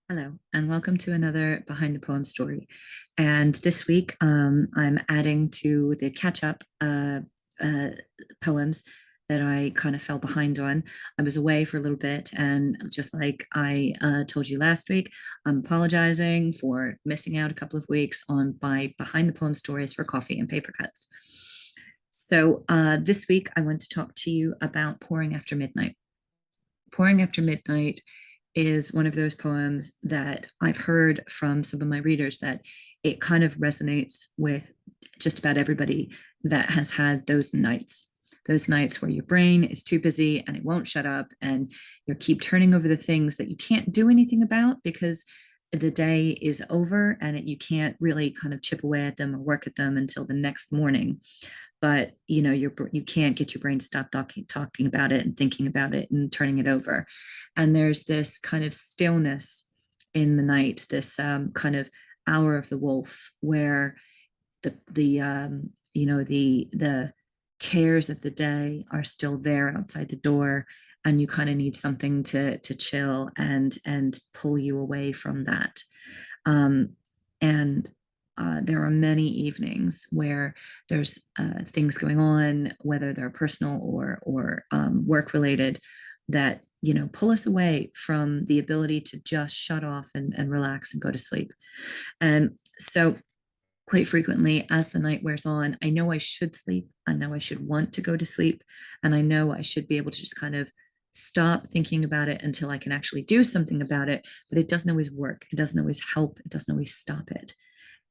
Hello, and welcome to another Behind the Poem story. And this week, I'm adding to the catch up uh, poems that I kind of fell behind on. I was away for a little bit, and just like I told you last week, I'm apologizing for missing out a couple of weeks on my Behind the Poem stories for coffee and paper cuts. So this week, I want to talk to you about Pouring After Midnight. Pouring After Midnight is one of those poems that I've heard from some of my readers that it kind of resonates with just about everybody that has had those nights where your brain is too busy and it won't shut up and you keep turning over the things that you can't do anything about because the day is over and you can't really kind of chip away at them or work at them until the next morning, but you can't get your brain to stop talking about it and thinking about it and turning it over. And there's this kind of stillness in the night, this kind of hour of the wolf where the cares of the day are still there outside the door, and you kind of need something to chill and pull you away from that. And there are many evenings where there's things going on, whether they're personal or work related, that pull us away from the ability to just shut off and relax and go to sleep. And so quite frequently, as the night wears on, I know I should sleep. I know I should want to go to sleep. And I know I should be able to just kind of stop thinking about it until I can actually do something about it. But it doesn't always work. It doesn't always help. It doesn't always stop it.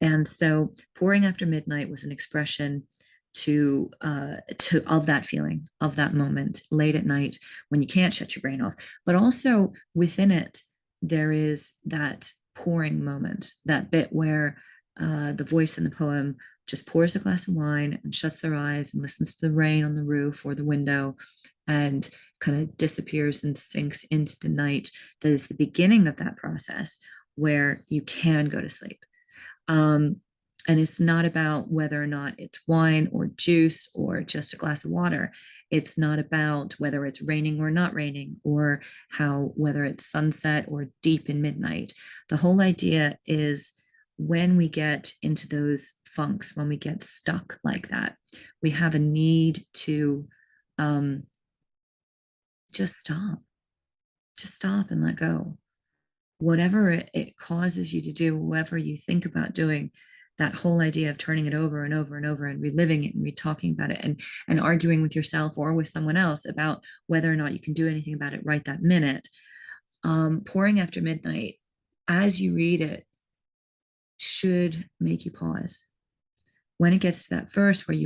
And so Pouring After Midnight was an expression to of that feeling, of that moment late at night when you can't shut your brain off. But also within it, there is that pouring moment, that bit where the voice in the poem just pours a glass of wine and shuts their eyes and listens to the rain on the roof or the window and kind of disappears and sinks into the night. That is the beginning of that process where you can go to sleep. Um, and it's not about whether or not it's wine or juice or just a glass of water. It's not about whether it's raining or not raining, or whether it's sunset or deep in midnight. The whole idea is when we get into those funks, when we get stuck like that, we have a need to um, just stop, and let go. Whatever it causes you to do, whatever you think about doing, that whole idea of turning it over and over and over and reliving it and re-talking about it and arguing with yourself or with someone else about whether or not you can do anything about it right that minute. Pouring After Midnight, as you read it, should make you pause. When it gets to that verse where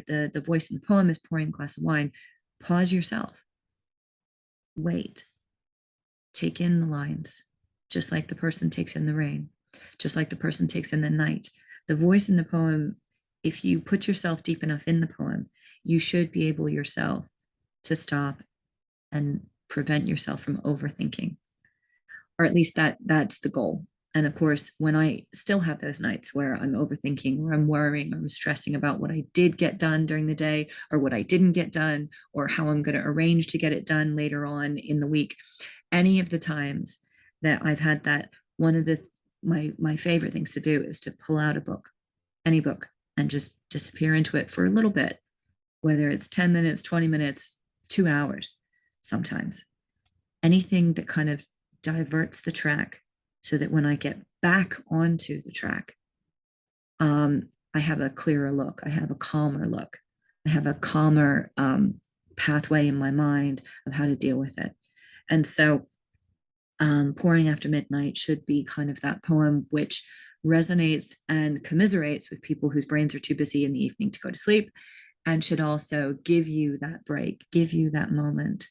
the voice in the poem is pouring a glass of wine, pause yourself. Wait. Take in the lines, just like the person takes in the rain, just like the person takes in the night. The voice in the poem, if you put yourself deep enough in the poem, you should be able yourself to stop and prevent yourself from overthinking, or at least that's the goal. And of course, when I still have those nights where I'm overthinking or I'm worrying or I'm stressing about what I did get done during the day or what I didn't get done or how I'm going to arrange to get it done later on in the week, any of the times that I've had that, one of my favorite things to do is to pull out a book, any book, and just disappear into it for a little bit, whether it's 10 minutes, 20 minutes, 2 hours, sometimes. Anything that kind of diverts the track so that when I get back onto the track, I have a clearer look. I have a calmer look. I have a calmer pathway in my mind of how to deal with it. And so Pouring After Midnight should be kind of that poem which resonates and commiserates with people whose brains are too busy in the evening to go to sleep, and should also give you that break, give you that moment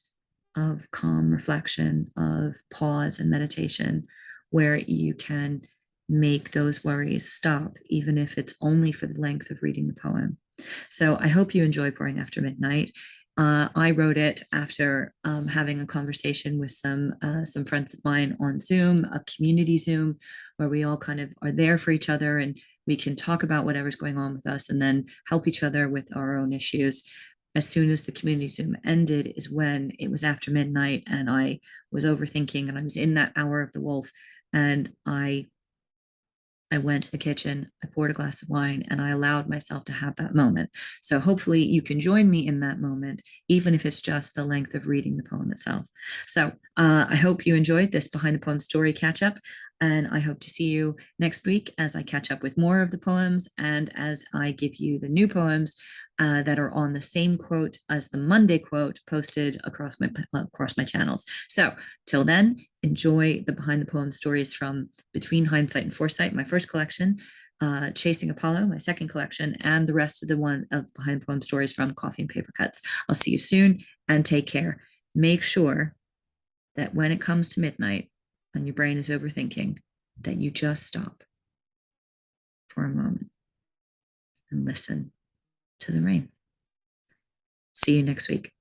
of calm reflection, of pause and meditation, where you can make those worries stop, even if it's only for the length of reading the poem. So I hope you enjoy Pouring After Midnight. I wrote it after having a conversation with some friends of mine on Zoom, a community Zoom, where we all kind of are there for each other and we can talk about whatever's going on with us and then help each other with our own issues. as soon as the community Zoom ended is when it was after midnight and I was overthinking and I was in that hour of the wolf, and I went to the kitchen, I poured a glass of wine, and I allowed myself to have that moment. So hopefully you can join me in that moment, even if it's just the length of reading the poem itself. So I hope you enjoyed this Behind the Poem story catch up. And I hope to see you next week as I catch up with more of the poems and as I give you the new poems that are on the same quote as the Monday quote posted across my channels. So till then, enjoy the Behind the Poem stories from Between Hindsight and Foresight, my first collection, Chasing Apollo, my second collection, and the rest of the one of Behind the Poem stories from Coffee and Paper Cuts. I'll see you soon and take care. Make sure that when it comes to midnight and your brain is overthinking, that you just stop for a moment and listen to the rain. See you next week.